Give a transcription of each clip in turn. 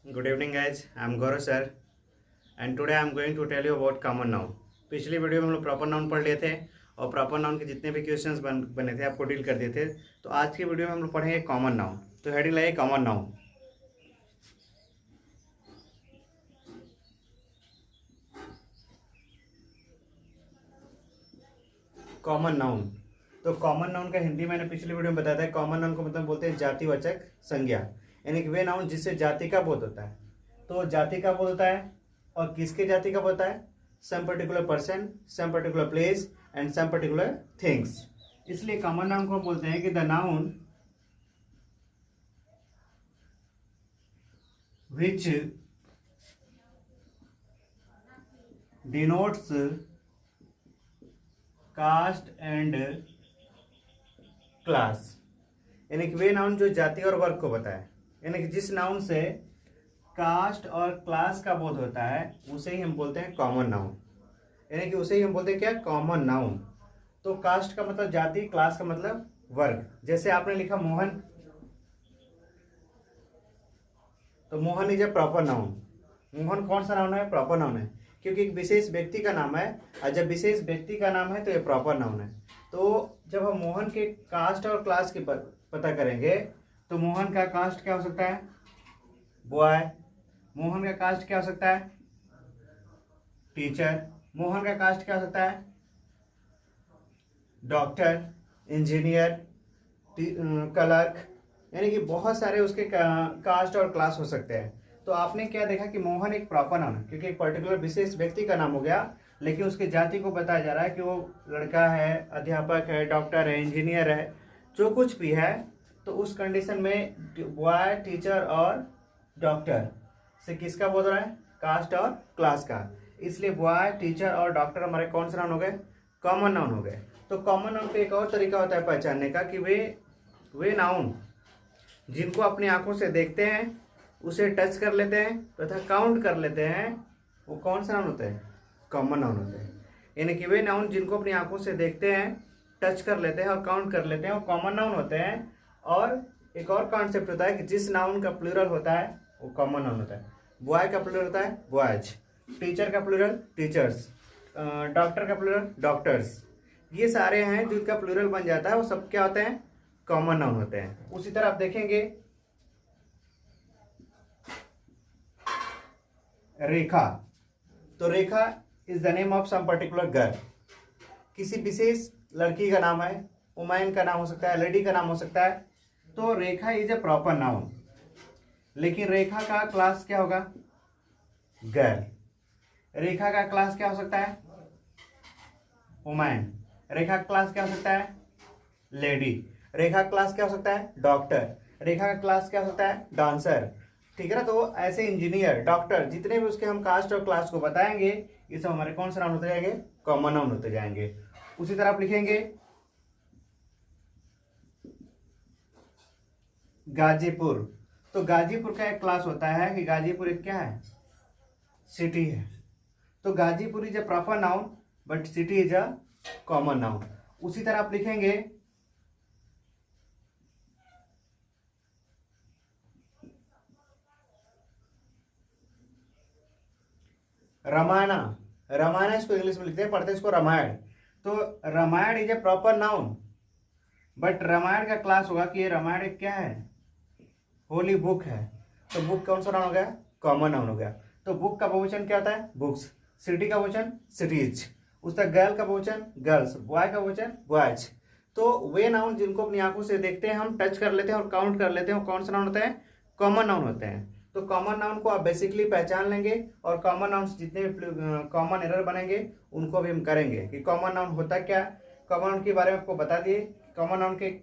Good evening guys, I am Gaurav sir and today I am going to tell you about common noun. पिछली video में हम लोग proper noun पढ़ लिए थे और प्रॉपर नाउन के जितने भी क्वेश्चंस बने थे आपको डील कर दिए थे। तो आज की वीडियो में हम लोग पढ़ेंगे कॉमन नाउन। तो हेडिंग लगे कॉमन नाउन। कॉमन नाउन, तो कॉमन नाउन का हिंदी मैंने पिछली वीडियो में बताया था। कॉमन नाउन को मतलब बोलते हैं जातिवाचक संज्ञा, यानी कि वे नाउन जिससे जाति का बोध होता है। तो जाति का बोध होता है और किसके जाति का बोध होता है? Some particular person, some particular place and some particular things. इसलिए कॉमन नाउन को बोलते हैं कि the noun which denotes caste and class, यानी कि वे नाउन जो जाति और वर्ग को बताए, यानी कि जिस नाउन से कास्ट और क्लास का बोध होता है उसे ही हम बोलते हैं कॉमन नाउन, यानी कि उसे ही हम बोलते हैं क्या? Common noun. तो कास्ट का मतलब जाति, क्लास का मतलब वर्ग। जैसे आपने लिखा मोहन, तो Mohan is a proper noun. Mohan कौन सा नाउन है? प्रॉपर नाउन है, क्योंकि एक विशेष व्यक्ति का नाम है और जब विशेष व्यक्ति का नाम है तो ये प्रॉपर नाउन है। तो जब हम मोहन के कास्ट और क्लास की पता करेंगे तो मोहन का कास्ट क्या हो सकता है? बॉय। मोहन का कास्ट क्या हो सकता है? टीचर। मोहन का कास्ट क्या हो सकता है? डॉक्टर, इंजीनियर, क्लर्क, यानी कि बहुत सारे उसके कास्ट और क्लास हो सकते हैं। तो आपने क्या देखा कि मोहन एक प्रॉपर नाउन है, क्योंकि एक पर्टिकुलर विशेष व्यक्ति का नाम हो गया, लेकिन उसके जाति को बताया जा रहा है कि वो लड़का है, अध्यापक है, डॉक्टर है, इंजीनियर है, जो कुछ भी है। तो उस कंडीशन में बॉय, टीचर और डॉक्टर से किसका बोल रहा है? कास्ट और क्लास का। इसलिए बॉय, टीचर और डॉक्टर हमारे कौन से नाउन हो गए? कॉमन नाउन हो गए। तो कॉमन नाउन का एक और तरीका होता है पहचानने का कि वे नाउन जिनको अपनी आंखों से देखते हैं, उसे टच कर लेते हैं तथा काउंट कर लेते हैं, वो कौन सा नाउन होते हैं? कॉमन नाउन होते हैं। यानी कि वे नाउन जिनको अपनी आंखों से देखते हैं, टच कर लेते हैं और काउंट कर लेते हैं, वो कॉमन नाउन होते हैं। और एक और कॉन्सेप्ट होता है कि जिस नाउन का प्लूरल होता है वो कॉमन नाउन होता है। बॉय का प्लूरल होता है बॉयज, टीचर का प्लूरल टीचर्स, डॉक्टर का प्लूरल डॉक्टर्स। ये सारे हैं जिनका प्लूरल बन जाता है, वो सब क्या होते हैं? कॉमन नाउन होते हैं। उसी तरह आप देखेंगे रेखा, तो Rekha is the name of some particular girl. किसी विशेष लड़की का नाम है, उमायन का नाम हो सकता है, लेडी का नाम हो सकता है। तो Rekha is a proper noun, लेकिन रेखा का क्लास क्या होगा? गर्ल। रेखा का क्लास क्या हो सकता है? उमायन। रेखा का क्लास क्या हो सकता है? लेडी। रेखा का क्लास क्या हो सकता है? डॉक्टर। रेखा का क्लास क्या हो सकता है? डांसर। ठीक है ना? तो ऐसे इंजीनियर, डॉक्टर, जितने भी उसके हम कास्ट और क्लास को बताएंगे, ये सब हमारे कौन सा नाउन होते जाएंगे? कॉमन नाउन होते जाएंगे। उसी तरह आप लिखेंगे गाजीपुर, तो गाजीपुर का एक क्लास होता है कि गाजीपुर एक क्या है? सिटी है। तो Ghazipur is a proper noun but city is a common noun. उसी तरह आप लिखेंगे रामायण। रामायण इसको इंग्लिश में लिखते हैं, पढ़ते हैं इसको रामायण। तो Ramayan is a proper noun but Ramayan का क्लास होगा कि ये रामायण एक क्या है? होली बुक है। तो बुक कौन सा नाउन हो गया? कॉमन नाउन हो गया। तो बुक का बहुवचन क्या होता है? बुक्स। सिटी का बहुवचन सिटीज। उसका गर्ल का बहुवचन गर्ल्स, बॉय का बहुवचन बॉयज। तो वे नाउन जिनको अपनी आंखों से देखते हैं, हम टच कर लेते हैं और काउंट कर लेते हैं, कौन सा नाउन होते हैं? कॉमन नाउन होते हैं। तो कॉमन नाउन को आप बेसिकली पहचान लेंगे और कॉमन नाउन जितने भी कॉमन एरर बनेंगे उनको भी हम करेंगे कि कॉमन नाउन होता क्या। कॉमन नाउन के बारे में आपको बता दिए। कॉमन नाउन के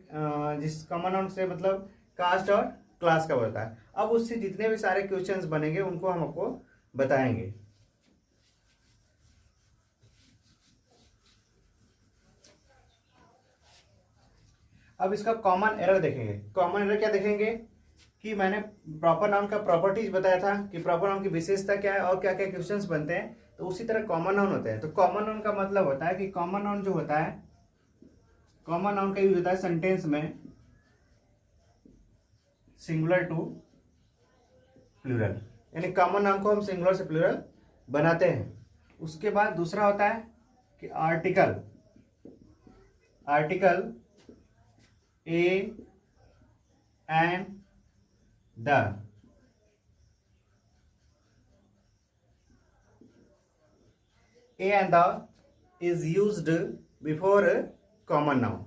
जिस कॉमन नाउन से मतलब कास्ट और क्लास का होता है। अब उससे जितने भी सारे क्वेश्चंस बनेंगे उनको हम आपको बताएंगे। अब इसका कॉमन एरर देखेंगे। कॉमन एरर क्या देखेंगे कि मैंने प्रॉपर नाउन का प्रॉपर्टीज बताया था कि प्रॉपर नाउन की विशेषता क्या है और क्या क्या क्वेश्चंस बनते हैं। तो उसी तरह कॉमन नाउन होते हैं। तो कॉमन नाउन का मतलब होता है कि कॉमन नाउन जो होता है, कॉमन नाउन का यूज होता है सेंटेंस में सिंगुलर टू प्लूरल। यानी कॉमन नाउन को हम सिंगुलर से प्लूरल बनाते हैं। उसके बाद दूसरा होता है कि article, article A and the, A and the is used before common noun,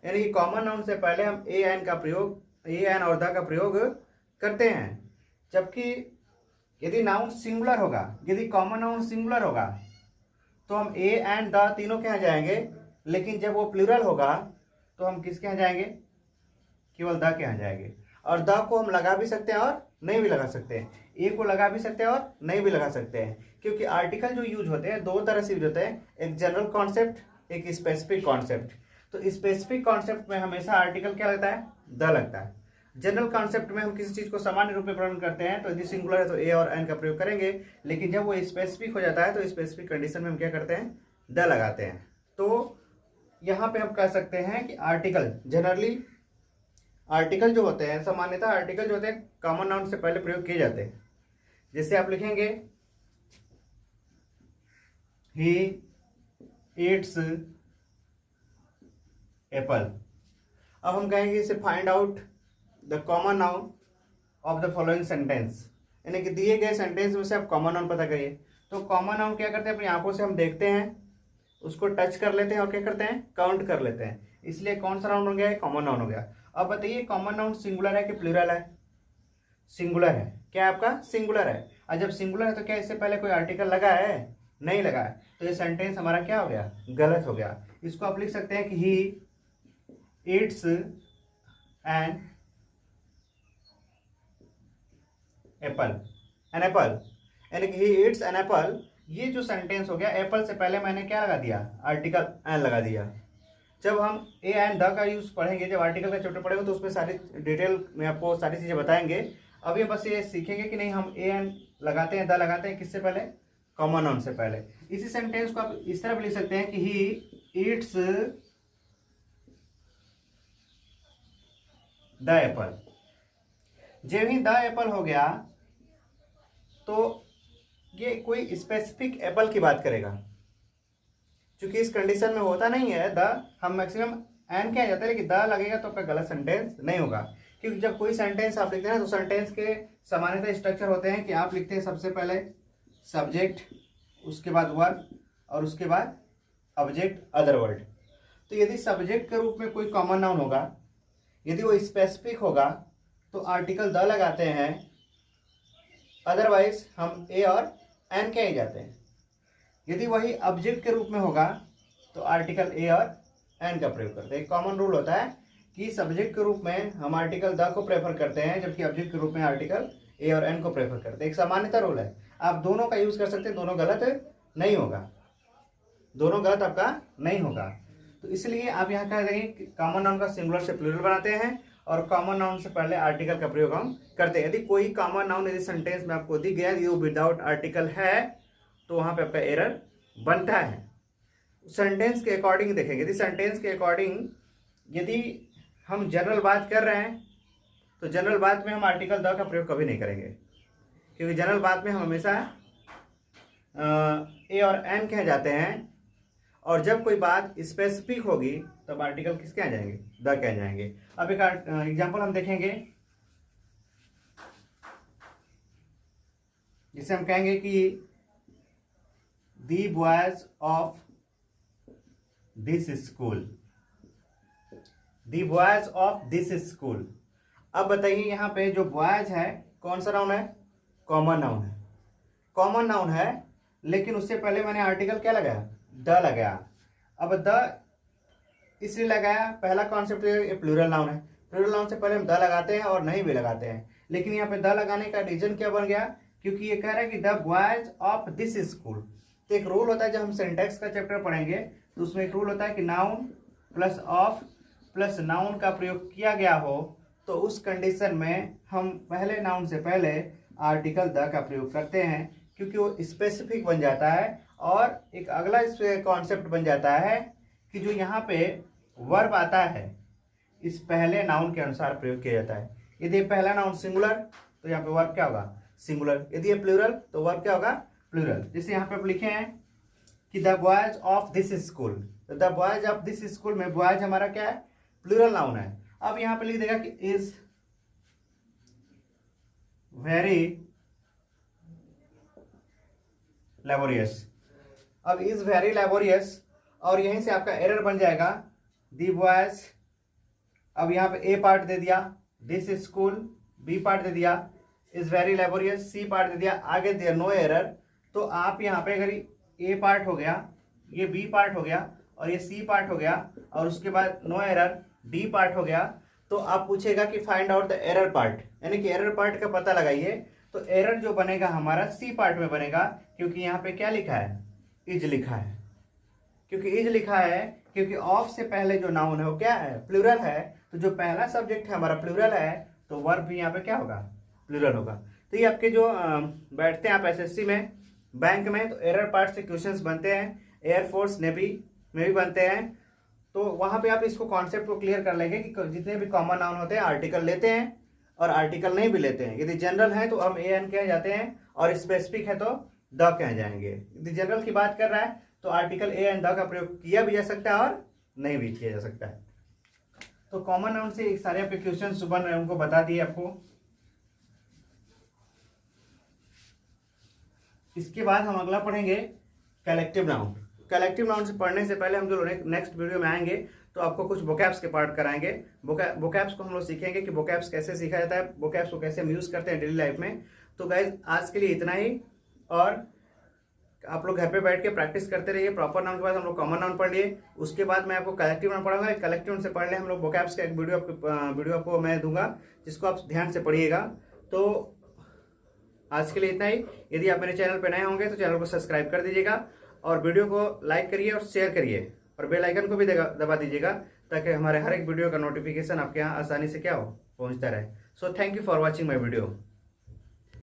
यानी कि कॉमन नाउन से पहले हम ए एन का प्रयोग, ए एन और द का प्रयोग करते हैं। जबकि यदि नाउन सिंगुलर होगा, यदि कॉमन नाउन सिंगुलर होगा तो हम ए एंड द तीनों के यहाँ जाएंगे, लेकिन जब वो प्लूरल होगा तो हम किसके यहाँ जाएंगे, केवल द के यहाँ जाएंगे। और द को हम लगा भी सकते हैं और नहीं भी लगा सकते हैं, ए को लगा भी सकते हैं और नहीं भी लगा सकते हैं, क्योंकि आर्टिकल जो यूज होते हैं दो तरह से यूज होते हैं, एक जनरल कॉन्सेप्ट, एक स्पेसिफिक कॉन्सेप्ट। तो स्पेसिफिक कॉन्सेप्ट में हमेशा आर्टिकल क्या लगता है, द लगता है। जनरल कॉन्सेप्ट में हम किसी चीज को सामान्य रूप में वर्णन करते हैं तो यदि सिंगुलर है तो ए और एन का प्रयोग करेंगे, लेकिन जब वो स्पेसिफिक हो जाता है तो स्पेसिफिक कंडीशन में हम क्या करते हैं, द लगाते हैं। तो यहाँ पे हम कह सकते हैं कि आर्टिकल, जनरली आर्टिकल जो होते हैं, सामान्यतः आर्टिकल जो होते हैं कॉमन नाउन से पहले प्रयोग किए जाते हैं। जैसे आप लिखेंगे ही ईट्स एप्पल। अब हम कहेंगे इसे find out the common noun of the following sentence, यानी कि दिए गए सेंटेंस में से आप कॉमन नाउन पता करिए। तो कॉमन नाउन क्या करते हैं, अपनी आंखों से हम देखते हैं, उसको टच कर लेते हैं और क्या करते हैं, काउंट कर लेते हैं, इसलिए कौन सा नाउन हो गया है, कॉमन नाउन हो गया। अब बताइए कॉमन नाउन सिंगुलर है कि प्लूरल है, सिंगुलर है। क्या आपका सिंगुलर है, और जब सिंगुलर है तो क्या इससे पहले कोई आर्टिकल लगा है, नहीं लगा है, तो ये सेंटेंस हमारा क्या हो गया, गलत हो गया। इसको आप लिख सकते हैं कि he eats an apple, an apple, यानी कि ही ईट्स एन एप्पल। ये जो सेंटेंस हो गया, एप्पल से पहले मैंने क्या लगा दिया, आर्टिकल एन लगा दिया। जब हम ए एंड द का यूज पढ़ेंगे, जब आर्टिकल का चैप्टर पढ़ेंगे तो उसमें सारी डिटेल में आपको सारी चीजें बताएंगे। अभी बस ये सीखेंगे कि नहीं हम ए एंड लगाते हैं, द लगाते हैं किससे पहले, कॉमन नाउन से पहले। इसी सेंटेंस को आप इस तरह भी लिख सकते हैं कि ही ईट्स द एप्पल। जब ही द एप्पल हो गया तो ये कोई स्पेसिफिक एप्पल की बात करेगा, क्योंकि इस कंडीशन में होता नहीं है द, हम मैक्सिमम एन क्या जाता है, लेकिन द लगेगा तो आपका गलत सेंटेंस नहीं होगा। क्योंकि जब कोई सेंटेंस आप लिखते हैं ना तो सेंटेंस के सामान्यतः स्ट्रक्चर होते हैं कि आप लिखते हैं सबसे पहले सब्जेक्ट, उसके बाद वर्ब और उसके बाद ऑब्जेक्ट अदर वर्ड। तो यदि सब्जेक्ट के रूप में कोई कॉमन नाउन होगा, यदि वो स्पेसिफिक होगा तो आर्टिकल द लगाते हैं, अदरवाइज हम ए और एन के ही जाते हैं। यदि वही ऑब्जेक्ट के रूप में होगा तो आर्टिकल ए और एन का प्रयोग करते हैं। एक कॉमन रूल होता है कि सब्जेक्ट के रूप में हम आर्टिकल द को प्रेफर करते हैं, जबकि ऑब्जेक्ट के रूप में आर्टिकल ए और एन को प्रेफर करते हैं। एक सामान्यतः रूल है, आप दोनों का यूज कर सकते हैं, दोनों गलत नहीं होगा, दोनों गलत आपका नहीं होगा। तो इसलिए आप यहाँ कह देंगे कि कॉमन नाउन का सिंगुलर से प्लूरल बनाते हैं और कॉमन नाउन से पहले आर्टिकल का प्रयोग हम करते हैं। यदि कोई कॉमन नाउन यदि सेंटेंस में आपको दी गया यदि विदाउट आर्टिकल है तो वहां पे आपका एरर बनता है। सेंटेंस के अकॉर्डिंग देखेंगे, यदि सेंटेंस के अकॉर्डिंग यदि हम जनरल बात कर रहे हैं तो जनरल बात में हम आर्टिकल द का प्रयोग कभी नहीं करेंगे, क्योंकि जनरल बात में हम हमेशा ए और एन कह जाते हैं, और जब कोई बात स्पेसिफिक होगी तब आर्टिकल किसके आ जाएंगे, द कह जाएंगे। अब एक एग्जांपल हम देखेंगे, जिसे हम कहेंगे कि the boys of this school, the boys of this school. अब बताइए यहाँ पे जो बॉयज है कौन सा नाउन है, कॉमन नाउन है, कॉमन नाउन है, लेकिन उससे पहले मैंने आर्टिकल क्या लगाया, द लगाया। अब द इसलिए लगाया, पहला कॉन्सेप्ट ये प्लूरल नाउन है, प्लूरल नाउन से पहले हम द लगाते हैं और नहीं भी लगाते हैं, लेकिन यहाँ पे द लगाने का रीजन क्या बन गया, क्योंकि ये कह रहा है कि the boys of this school. तो एक रूल होता है, जब हम सिंटैक्स का चैप्टर पढ़ेंगे तो उसमें एक रूल होता है कि noun plus of plus noun का प्रयोग किया गया हो तो उस कंडीशन में हम पहले नाउन से पहले आर्टिकल द का प्रयोग करते हैं, क्योंकि वो स्पेसिफिक बन जाता है। और एक अगला इस कॉन्सेप्ट बन जाता है कि जो यहाँ पे वर्ब आता है इस पहले नाउन के अनुसार प्रयोग किया जाता है। यदि पहला नाउन सिंगुलर तो यहाँ पे वर्ब क्या होगा, सिंगुलर, यदि ये प्लूरल तो वर्ब क्या होगा प्लूरल। जैसे यहाँ पे आप लिखे हैं कि the boys of this school, तो the boys of this school में बॉयज हमारा क्या है प्लूरल नाउन है। अब यहाँ पे लिख देगा कि इज वेरी लेबोरियस। अब इज वेरी लेबोरियस और यहीं से आपका एरर बन जाएगा दी बॉयज। अब यहाँ पे ए पार्ट दे दिया, दिस स्कूल बी पार्ट दे दिया, is very laborious C part दे दिया, आगे दिया नो एरर। तो आप यहाँ पे अगर ए पार्ट हो गया, ये बी पार्ट हो गया और ये सी पार्ट हो गया और उसके बाद नो एरर डी पार्ट हो गया, तो आप पूछेगा कि find out the error part, यानी कि एरर पार्ट का पता लगाइए। तो एरर जो बनेगा हमारा सी पार्ट में बनेगा, क्योंकि यहाँ पे क्या लिखा है इज लिखा है। क्योंकि इज लिखा है क्योंकि ऑफ से पहले जो नाउन है वो क्या है प्लूरल है, तो जो पहला सब्जेक्ट है हमारा प्लूरल है तो वर्ब भी यहाँ पे क्या होगा प्लूरल होगा। तो ये आपके जो बैठते हैं आप एसएससी में बैंक में, तो एरर पार्ट से क्वेश्चंस बनते हैं, एयरफोर्स नेवी में भी बनते हैं। तो वहाँ पे आप इसको कॉन्सेप्ट को क्लियर कर लेंगे कि जितने भी कॉमन नाउन होते हैं आर्टिकल लेते हैं और आर्टिकल नहीं भी लेते हैं। यदि जनरल है तो हम ए एन कह जाते हैं और स्पेसिफिक है तो द कह जाएंगे। यदि जनरल की बात कर रहा है तो आर्टिकल ए एंड द का प्रयोग किया भी जा सकता है और नहीं भी किया जा सकता है। तो कॉमन नाउन से एक सारे आपके क्वेश्चन बन रहे हैं, उनको बता दिए आपको। इसके बाद हम अगला पढ़ेंगे कलेक्टिव नाउन। कलेक्टिव नाउन से पढ़ने से पहले हम जो नेक्स्ट वीडियो में आएंगे तो आपको कुछ वोकैब्स के पार्ट कराएंगे। वोकैब्स को हम लोग सीखेंगे कि वोकैब्स कैसे सीखा जाता है, वोकैब्स को कैसे हम यूज करते हैं डेली लाइफ में। तो गाइज आज के लिए इतना ही, और आप लोग घर पे बैठ के प्रैक्टिस करते रहिए। प्रॉपर नाउन के बाद हम लोग कॉमन नाउन पढ़ लिए, उसके बाद मैं आपको कलेक्टिव नाउन पढ़ाऊंगा। कलेक्टिव नाउन से पढ़ने हम लोग वोकैब्स का एक वीडियो आपको मैं दूंगा, जिसको आप ध्यान से पढ़िएगा। तो आज के लिए इतना ही। यदि आप मेरे चैनल पर नए होंगे तो चैनल को सब्सक्राइब कर दीजिएगा और वीडियो को लाइक करिए और शेयर करिए और बेल आइकन को भी दबा दीजिएगा, ताकि हमारे हर एक वीडियो का नोटिफिकेशन आपके यहाँ आसानी से क्या हो पहुँचता रहे। So thank you for watching my video.